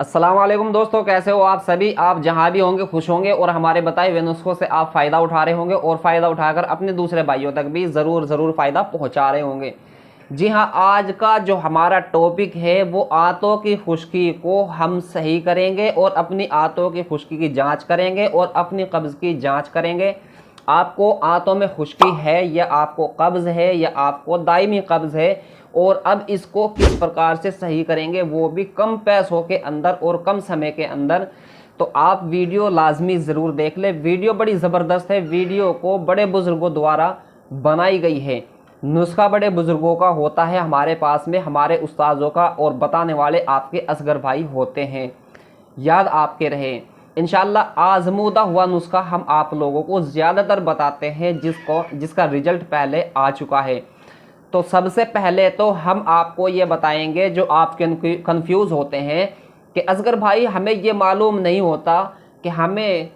अस्सलाम वालेकुम दोस्तों, कैसे हो आप सभी। आप जहां भी होंगे खुश होंगे और हमारे बताए हुए नुस्खों से आप फ़ायदा उठा रहे होंगे और फ़ायदा उठाकर अपने दूसरे भाइयों तक भी ज़रूर फ़ायदा पहुंचा रहे होंगे। जी हां, आज का जो हमारा टॉपिक है वो आंतों की खुश्की को हम सही करेंगे और अपनी आंतों की खुश्की की जांच करेंगे और अपनी कब्ज़ की जांच करेंगे। आपको आंतों में खुश्की है या आपको कब्ज़ है या आपको दायमी कब्ज़ है, और अब इसको किस प्रकार से सही करेंगे वो भी कम पैसों के अंदर और कम समय के अंदर। तो आप वीडियो लाजमी ज़रूर देख लें। वीडियो बड़ी ज़बरदस्त है। वीडियो को बड़े बुज़ुर्गों द्वारा बनाई गई है। नुस्खा बड़े बुज़ुर्गों का होता है हमारे पास में, हमारे उस्ताज़ों का, और बताने वाले आपके असगर भाई होते हैं। याद आपके रहे। इंशाल्लाह आज़मूदा हुआ नुस्खा हम आप लोगों को ज़्यादातर बताते हैं जिसका रिजल्ट पहले आ चुका है। तो सबसे पहले तो हम आपको ये बताएंगे, जो आप कंफ्यूज होते हैं कि असगर भाई हमें ये मालूम नहीं होता कि हमें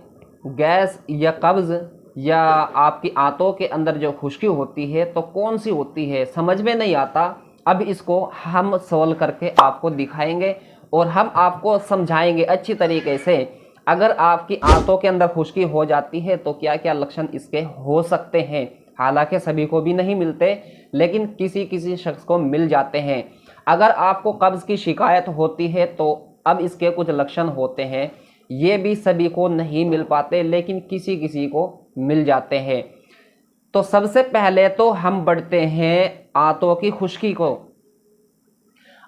गैस या कब्ज़ या आपकी आंतों के अंदर जो खुश्की होती है तो कौन सी होती है, समझ में नहीं आता। अब इसको हम सॉल्व करके आपको दिखाएंगे और हम आपको समझाएंगे अच्छी तरीके से। अगर आपकी आंतों के अंदर खुश्की हो जाती है तो क्या क्या लक्षण इसके हो सकते हैं। हालांकि सभी को भी नहीं मिलते, लेकिन किसी किसी शख्स को मिल जाते हैं। अगर आपको कब्ज़ की शिकायत होती है तो अब इसके कुछ लक्षण होते हैं। ये भी सभी को नहीं मिल पाते, लेकिन किसी किसी को मिल जाते हैं। तो सबसे पहले तो हम बढ़ते हैं आंतों की खुश्की को।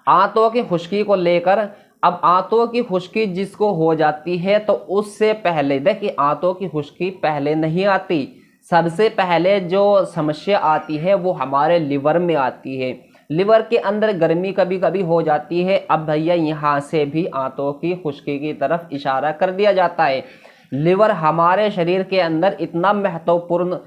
आंतों की खुश्की को लेकर, अब आंतों की खुश्की जिसको हो जाती है तो उससे पहले देखिए, आंतों की खुश्की पहले नहीं आती। सबसे पहले जो समस्या आती है वो हमारे लिवर में आती है। लिवर के अंदर गर्मी कभी कभी हो जाती है। अब भैया यहाँ से भी आंतों की खुश्की की तरफ इशारा कर दिया जाता है। लिवर हमारे शरीर के अंदर इतना महत्वपूर्ण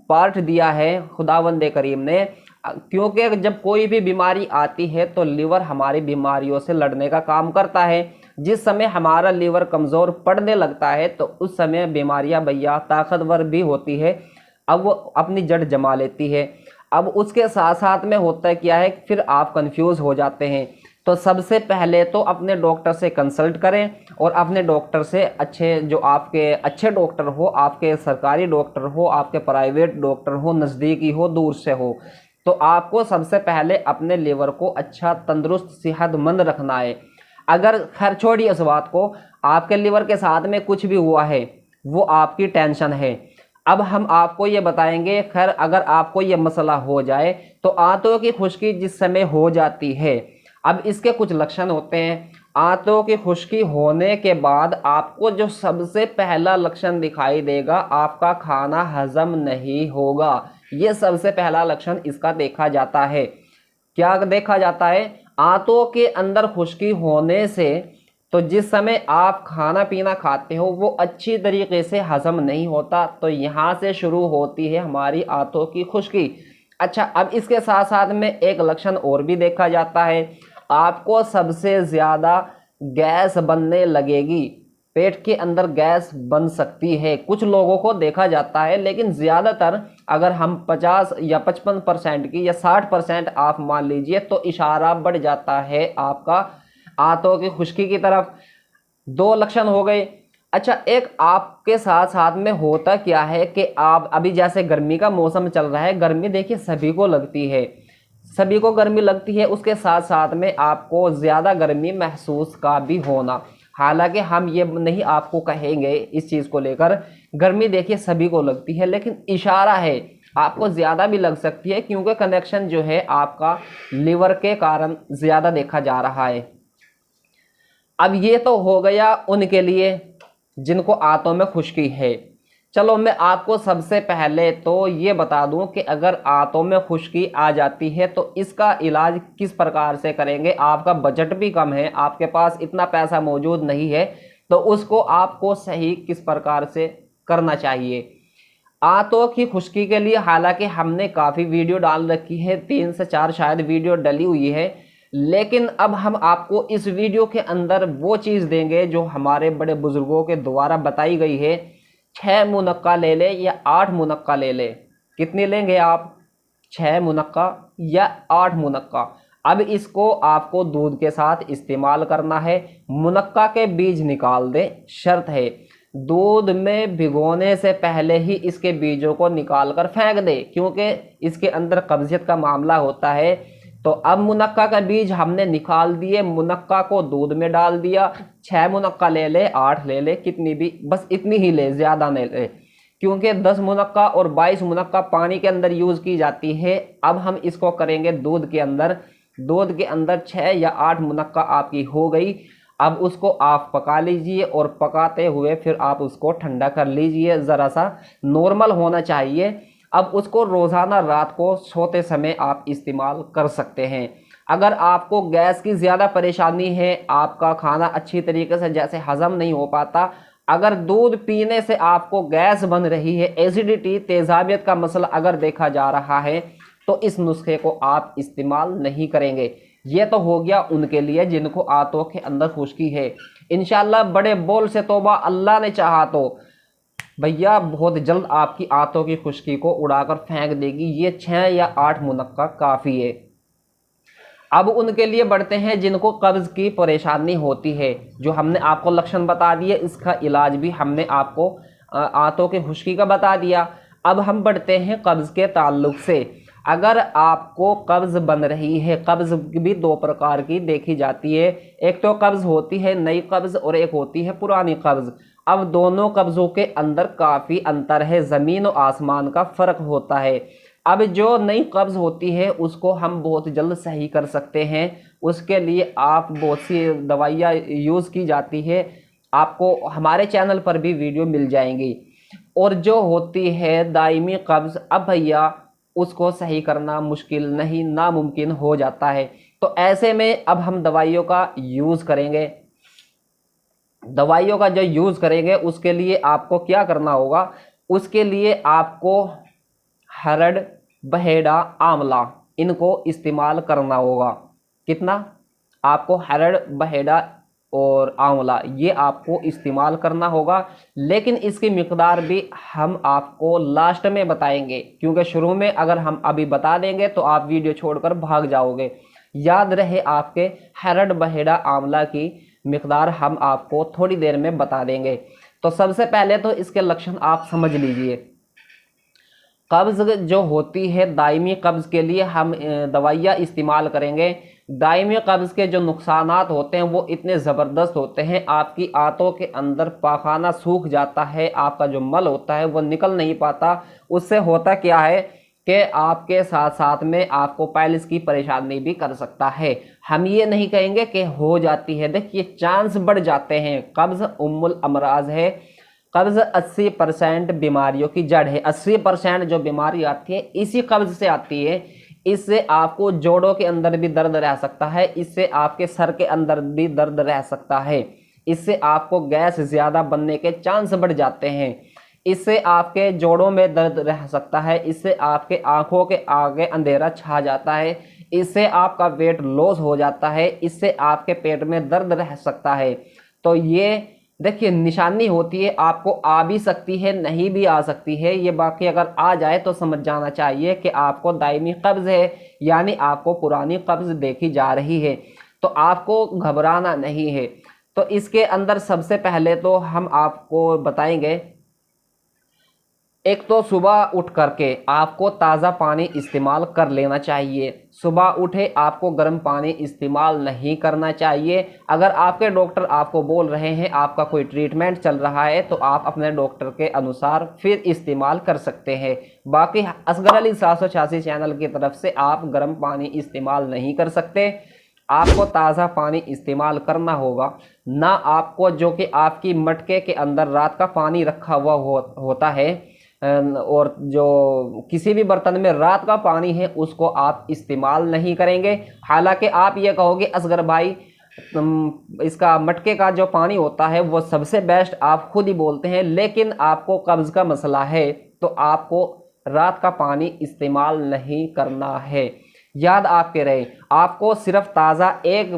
पार्ट दिया है खुदावंदे करीम ने, क्योंकि जब कोई भी बीमारी आती है तो लिवर हमारी बीमारियों से लड़ने का काम करता है। जिस समय हमारा लिवर कमज़ोर पड़ने लगता है तो उस समय बीमारियां भैया ताकतवर भी होती है, अब वो अपनी जड़ जमा लेती है। अब उसके साथ साथ में होता है क्या है, फिर आप कंफ्यूज हो जाते हैं। तो सबसे पहले तो अपने डॉक्टर से कंसल्ट करें, और अपने डॉक्टर से अच्छे, जो आपके अच्छे डॉक्टर हो, आपके सरकारी डॉक्टर हो, आपके प्राइवेट डॉक्टर हो, नज़दीकी हो, दूर से हो, तो आपको सबसे पहले अपने लीवर को अच्छा तंदुरुस्त सेहतमंद रखना है। अगर खैर छोड़िए इस बात को, आपके लीवर के साथ में कुछ भी हुआ है वो आपकी टेंशन है। अब हम आपको ये बताएंगे, खैर अगर आपको ये मसला हो जाए तो आंतों की खुश्की जिस समय हो जाती है, अब इसके कुछ लक्षण होते हैं। आंतों की खुश्की होने के बाद आपको जो सबसे पहला लक्षण दिखाई देगा, आपका खाना हजम नहीं होगा। ये सबसे पहला लक्षण इसका देखा जाता है। क्या देखा जाता है? आंतों के अंदर खुश्की होने से, तो जिस समय आप खाना पीना खाते हो वो अच्छी तरीके से हजम नहीं होता, तो यहाँ से शुरू होती है हमारी आंतों की खुश्की। अच्छा, अब इसके साथ साथ में एक लक्षण और भी देखा जाता है। आपको सबसे ज़्यादा गैस बनने लगेगी, पेट के अंदर गैस बन सकती है। कुछ लोगों को देखा जाता है, लेकिन ज़्यादातर अगर हम 50 या 55% की या 60% आप मान लीजिए, तो इशारा बढ़ जाता है आपका आंतों की खुश्की की तरफ। दो लक्षण हो गए। अच्छा, एक आपके साथ साथ में होता क्या है कि आप अभी जैसे गर्मी का मौसम चल रहा है, गर्मी देखिए सभी को लगती है, सभी को गर्मी लगती है। उसके साथ साथ में आपको ज़्यादा गर्मी महसूस का भी होना। हालांकि हम ये नहीं आपको कहेंगे इस चीज़ को लेकर, गर्मी देखिए सभी को लगती है, लेकिन इशारा है आपको ज़्यादा भी लग सकती है, क्योंकि कनेक्शन जो है आपका लिवर के कारण ज़्यादा देखा जा रहा है। अब ये तो हो गया उनके लिए जिनको आंतों में खुश्की है। चलो मैं आपको सबसे पहले तो ये बता दूं कि अगर आंतों में खुश्की आ जाती है तो इसका इलाज किस प्रकार से करेंगे। आपका बजट भी कम है, आपके पास इतना पैसा मौजूद नहीं है, तो उसको आपको सही किस प्रकार से करना चाहिए। आंतों की खुश्की के लिए हालांकि हमने काफ़ी वीडियो डाल रखी है, 3 से 4 शायद वीडियो डली हुई है, लेकिन अब हम आपको इस वीडियो के अंदर वो चीज़ देंगे जो हमारे बड़े बुजुर्गों के द्वारा बताई गई है। 6 मुनक्का ले ले या 8 मुनक्का ले ले, कितनी लेंगे आप? 6 मुनक्का या 8 मुनक्का। अब इसको आपको दूध के साथ इस्तेमाल करना है। मुनक्का के बीज निकाल दें, शर्त है दूध में भिगोने से पहले ही इसके बीजों को निकाल कर फेंक दे, क्योंकि इसके अंदर कब्जियत का मामला होता है। तो अब मुनक्का का बीज हमने निकाल दिए, मुनक्का को दूध में डाल दिया, 6 मुनक्का ले ले, 8 ले ले, कितनी भी, बस इतनी ही ले, ज़्यादा नहीं ले, क्योंकि 10 मुनक्का और 22 मुनक्का पानी के अंदर यूज़ की जाती है। अब हम इसको करेंगे दूध के अंदर। दूध के अंदर 6 या 8 मुनक्का आपकी हो गई। अब उसको आप पका लीजिए और पकाते हुए फिर आप उसको ठंडा कर लीजिए, ज़रा सा नॉर्मल होना चाहिए। अब उसको रोज़ाना रात को सोते समय आप इस्तेमाल कर सकते हैं। अगर आपको गैस की ज़्यादा परेशानी है, आपका खाना अच्छी तरीके से जैसे हज़म नहीं हो पाता, अगर दूध पीने से आपको गैस बन रही है, एसिडिटी तेज़ाबियत का मसला अगर देखा जा रहा है, तो इस नुस्खे को आप इस्तेमाल नहीं करेंगे। ये तो हो गया उनके लिए जिनको आंतों के अंदर खुश्की है। इंशाल्लाह बड़े बोल से तौबा, अल्लाह ने चाहा तो भैया बहुत जल्द आपकी आंतों की खुश्की को उड़ाकर फेंक देगी। ये 6 या 8 मुनक्का काफ़ी है। अब उनके लिए बढ़ते हैं जिनको कब्ज़ की परेशानी होती है। जो हमने आपको लक्षण बता दिए, इसका इलाज भी हमने आपको आंतों की खुश्की का बता दिया। अब हम बढ़ते हैं कब्ज़ के ताल्लुक से। अगर आपको कब्ज़ बन रही है, कब्ज़ भी 2 प्रकार की देखी जाती है। एक तो कब्ज़ होती है नई कब्ज़ और एक होती है पुरानी कब्ज़। अब दोनों कब्ज़ों के अंदर काफ़ी अंतर है, ज़मीन और आसमान का फ़र्क होता है। अब जो नई कब्ज़ होती है उसको हम बहुत जल्द सही कर सकते हैं। उसके लिए आप बहुत सी दवाइयाँ यूज़ की जाती है, आपको हमारे चैनल पर भी वीडियो मिल जाएंगी। और जो होती है दायमी कब्ज़, अब भैया उसको सही करना मुश्किल नहीं, नामुमकिन हो जाता है। तो ऐसे में अब हम दवाइयों का यूज़ करेंगे। दवाइयों का जो यूज़ करेंगे उसके लिए आपको क्या करना होगा, उसके लिए आपको हरड़, बहेड़ा, आंवला इनको इस्तेमाल करना होगा। कितना? आपको हरड़, बहेड़ा और आंवला ये आपको इस्तेमाल करना होगा, लेकिन इसकी मिकदार भी हम आपको लास्ट में बताएंगे, क्योंकि शुरू में अगर हम अभी बता देंगे तो आप वीडियो छोड़कर भाग जाओगे। याद रहे आपके हरड़, बहेड़ा, आंवला की मिकदार हम आपको थोड़ी देर में बता देंगे। तो सबसे पहले तो इसके लक्षण आप समझ लीजिए। कब्ज़ जो होती है दायमी कब्ज़ के लिए हम दवाइयाँ इस्तेमाल करेंगे। दायमी कब्ज़ के जो नुकसानात होते हैं वो इतने ज़बरदस्त होते हैं, आपकी आंतों के अंदर पाखाना सूख जाता है, आपका जो मल होता है वो निकल नहीं पाता। उससे होता क्या है कि आपके साथ साथ में आपको पाइल्स की परेशानी भी कर सकता है। हम ये नहीं कहेंगे कि हो जाती है, देखिए चांस बढ़ जाते हैं। कब्ज़ उम्मुल अमराज है। कब्ज़ 80% बीमारियों की जड़ है। 80% जो बीमारी आती है इसी कब्ज़ से आती है। इससे आपको जोड़ों के अंदर भी दर्द रह सकता है, इससे आपके सर के अंदर भी दर्द रह सकता है, इससे आपको गैस ज़्यादा बनने के चांस बढ़ जाते हैं, इससे आपके जोड़ों में दर्द रह सकता है, इससे आपके आंखों के आगे अंधेरा छा जाता है, इससे आपका वेट लॉस हो जाता है, इससे आपके पेट में दर्द रह सकता है। तो ये देखिए निशानी होती है, आपको आ भी सकती है, नहीं भी आ सकती है। ये बाकी अगर आ जाए तो समझ जाना चाहिए कि आपको दायमी कब्ज़ है, यानी आपको पुरानी कब्ज़ देखी जा रही है। तो आपको घबराना नहीं है। तो इसके अंदर सबसे पहले तो हम आपको बताएंगे, एक तो सुबह उठ करके आपको ताज़ा पानी इस्तेमाल कर लेना चाहिए। सुबह उठे आपको गर्म पानी इस्तेमाल नहीं करना चाहिए। अगर आपके डॉक्टर आपको बोल रहे हैं, आपका कोई ट्रीटमेंट चल रहा है, तो आप अपने डॉक्टर के अनुसार फिर इस्तेमाल कर सकते हैं। बाकी असगर अली 786 चैनल की तरफ से आप गर्म पानी इस्तेमाल नहीं कर सकते, आपको ताज़ा पानी इस्तेमाल करना होगा। ना आपको जो कि आपकी मटके के अंदर रात का पानी रखा हुआ होता है और जो किसी भी बर्तन में रात का पानी है उसको आप इस्तेमाल नहीं करेंगे। हालांकि आप ये कहोगे असगर भाई इसका मटके का जो पानी होता है वो सबसे बेस्ट आप खुद ही बोलते हैं, लेकिन आपको कब्ज़ का मसला है तो आपको रात का पानी इस्तेमाल नहीं करना है। याद आपके रहे, आपको सिर्फ ताज़ा एक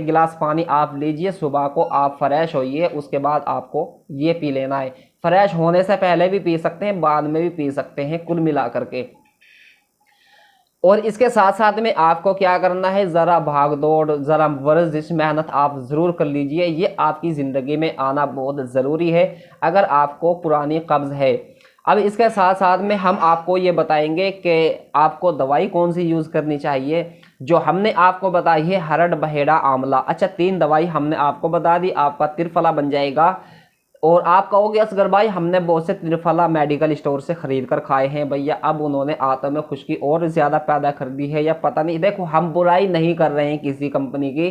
गिलास पानी आप लीजिए, सुबह को आप फ्रेश होइए, उसके बाद आपको ये पी लेना है। फ्रेश होने से पहले भी पी सकते हैं, बाद में भी पी सकते हैं, कुल मिला करके। और इसके साथ साथ में आपको क्या करना है, ज़रा भाग दौड़, ज़रा वर्जिश, मेहनत आप ज़रूर कर लीजिए। ये आपकी ज़िंदगी में आना बहुत ज़रूरी है अगर आपको पुरानी कब्ज़ है। अब इसके साथ साथ में हम आपको ये बताएंगे कि आपको दवाई कौन सी यूज़ करनी चाहिए। जो हमने आपको बताई है हरड़, बहेड़ा, आंवला। अच्छा, 3 दवाई हमने आपको बता दी, आपका त्रिफला बन जाएगा। और आप कहोगे असगर भाई हमने बहुत से त्रिफला मेडिकल स्टोर से खरीद कर खाए हैं भैया, अब उन्होंने आंतों में खुश्की और ज़्यादा पैदा कर दी है या पता नहीं। देखो, हम बुराई नहीं कर रहे हैं किसी कंपनी की,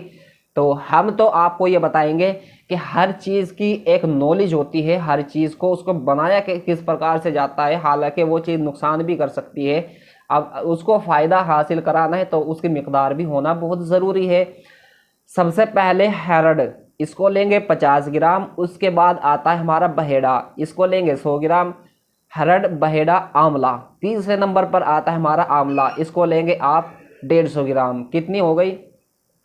तो हम तो आपको ये बताएंगे कि हर चीज़ की एक नॉलेज होती है, हर चीज़ को उसको बनाया किस प्रकार से जाता है। हालांकि वो चीज़ नुकसान भी कर सकती है, अब उसको फ़ायदा हासिल कराना है तो उसकी मिकदार भी होना बहुत ज़रूरी है। सबसे पहले हरड़, इसको लेंगे 50 ग्राम। उसके बाद आता है हमारा बहेड़ा, इसको लेंगे 100 ग्राम। हरड़, बहेड़ा, आंवला। तीसरे नंबर पर आता है हमारा आंवला, इसको लेंगे आप 150 ग्राम। कितनी हो गई?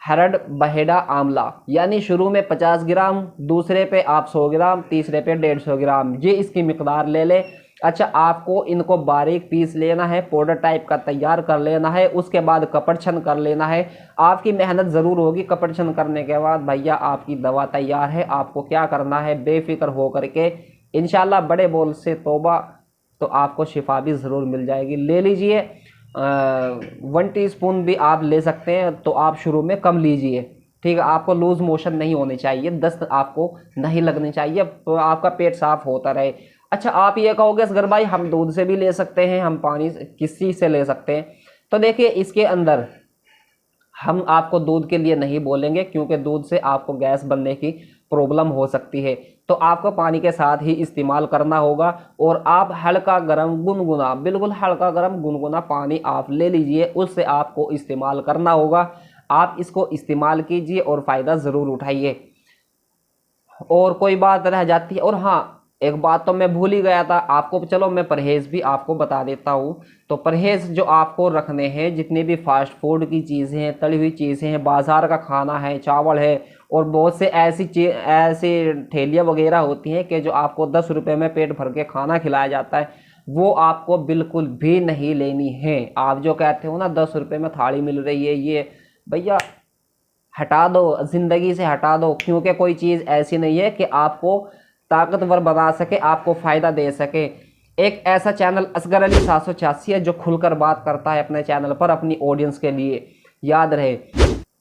हरड़, बहेड़ा, आंवला। यानी शुरू में 50 ग्राम, दूसरे पे आप 100 ग्राम, तीसरे पे 150 ग्राम। ये इसकी मिकदार ले ले। अच्छा, आपको इनको बारीक पीस लेना है, पाउडर टाइप का तैयार कर लेना है। उसके बाद कपड़ छन कर लेना है। आपकी मेहनत ज़रूर होगी, कपड़ छन करने के बाद भैया आपकी दवा तैयार है। आपको क्या करना है, बेफिक्र हो करके इंशाल्लाह बड़े बोल से तौबा, तो आपको शिफा भी ज़रूर मिल जाएगी। ले लीजिए 1 टीस्पून भी आप ले सकते हैं, तो आप शुरू में कम लीजिए, ठीक है। आपको लूज मोशन नहीं होने चाहिए, दस्त आपको नहीं लगनी चाहिए, तो आपका पेट साफ होता रहे। अच्छा, आप ये कहोगे असगर भाई हम दूध से भी ले सकते हैं, हम पानी से, किस चीज़ से ले सकते हैं? तो देखिए, इसके अंदर हम आपको दूध के लिए नहीं बोलेंगे, क्योंकि दूध से आपको गैस बनने की प्रॉब्लम हो सकती है। तो आपको पानी के साथ ही इस्तेमाल करना होगा। और आप हल्का गर्म गुनगुना, बिल्कुल हल्का गर्म गुनगुना पानी आप ले लीजिए, उससे आपको इस्तेमाल करना होगा। आप इसको इस्तेमाल कीजिए और फ़ायदा ज़रूर उठाइए। और कोई बात रह जाती है, और हाँ, एक बात तो मैं भूल ही गया था आपको, चलो मैं परहेज़ भी आपको बता देता हूँ। तो परहेज़ जो आपको रखने हैं, जितने भी फास्ट फूड की चीज़ें हैं, तली हुई चीज़ें हैं, बाज़ार का खाना है, चावल है, और बहुत से ऐसी ठेलियाँ वगैरह होती हैं कि जो आपको 10 रुपये में पेट भर के खाना खिलाया जाता है, वो आपको बिल्कुल भी नहीं लेनी है। आप जो कहते हो ना 10 रुपये में थाली मिल रही है, ये भैया हटा दो, ज़िंदगी से हटा दो। क्योंकि कोई चीज़ ऐसी नहीं है कि आपको ताकतवर बना सके, आपको फ़ायदा दे सके। एक ऐसा चैनल असगर अली 786 है जो खुलकर बात करता है अपने चैनल पर अपनी ऑडियंस के लिए, याद रहे।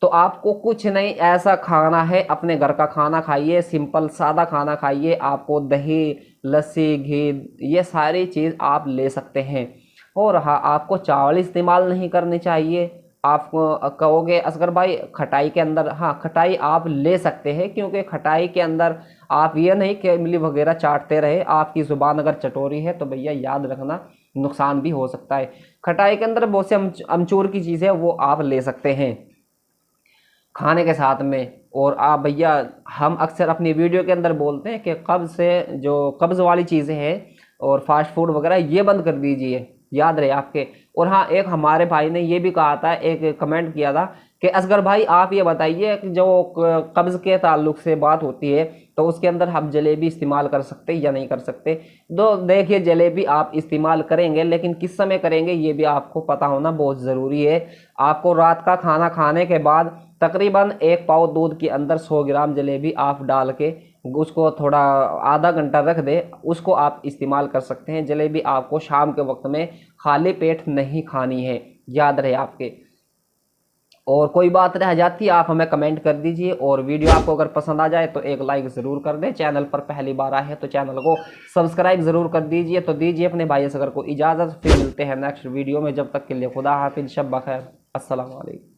तो आपको कुछ नहीं ऐसा खाना है, अपने घर का खाना खाइए, सिंपल सादा खाना खाइए। आपको दही, लस्सी, घी, ये सारी चीज़ आप ले सकते हैं। और हाँ, आपको चावल इस्तेमाल नहीं करनी चाहिए। आप कहोगे असगर भाई खटाई के अंदर, हाँ खटाई आप ले सकते हैं, क्योंकि खटाई के अंदर आप ये नहीं कि इमली वगैरह चाटते रहे। आपकी ज़ुबान अगर चटोरी है तो भैया याद रखना नुकसान भी हो सकता है। खटाई के अंदर बहुत से अमचूर की चीज़ें वो आप ले सकते हैं खाने के साथ में। और आप भैया, हम अक्सर अपनी वीडियो के अंदर बोलते हैं कि कब्ज़ से, जो कब्ज़ वाली चीज़ें हैं और फास्ट फूड वगैरह, ये बंद कर दीजिए, याद रहे आपके। और हाँ, एक हमारे भाई ने ये भी कहा था, एक कमेंट किया था कि असगर भाई आप ये बताइए कि जो कब्ज़ के ताल्लुक से बात होती है, तो उसके अंदर हम जलेबी इस्तेमाल कर सकते या नहीं कर सकते? तो देखिए, जलेबी आप इस्तेमाल करेंगे, लेकिन किस समय करेंगे ये भी आपको पता होना बहुत ज़रूरी है। आपको रात का खाना खाने के बाद तकरीबन 1 पाव दूध के अंदर 100 ग्राम जलेबी आप डाल के उसको थोड़ा आधा घंटा रख दे, उसको आप इस्तेमाल कर सकते हैं। जलेबी आपको शाम के वक्त में खाली पेट नहीं खानी है, याद रहे आपके। और कोई बात रह जाती है आप हमें कमेंट कर दीजिए। और वीडियो आपको अगर पसंद आ जाए तो एक लाइक ज़रूर कर दें। चैनल पर पहली बार आए हैं तो चैनल को सब्सक्राइब ज़रूर कर दीजिए। तो दीजिए अपने भाई असगर को इजाज़त, फिर मिलते हैं नेक्स्ट वीडियो में। जब तक के लिए खुदा हाफिज़, शब बखैर, अस्सलाम वालेकुम।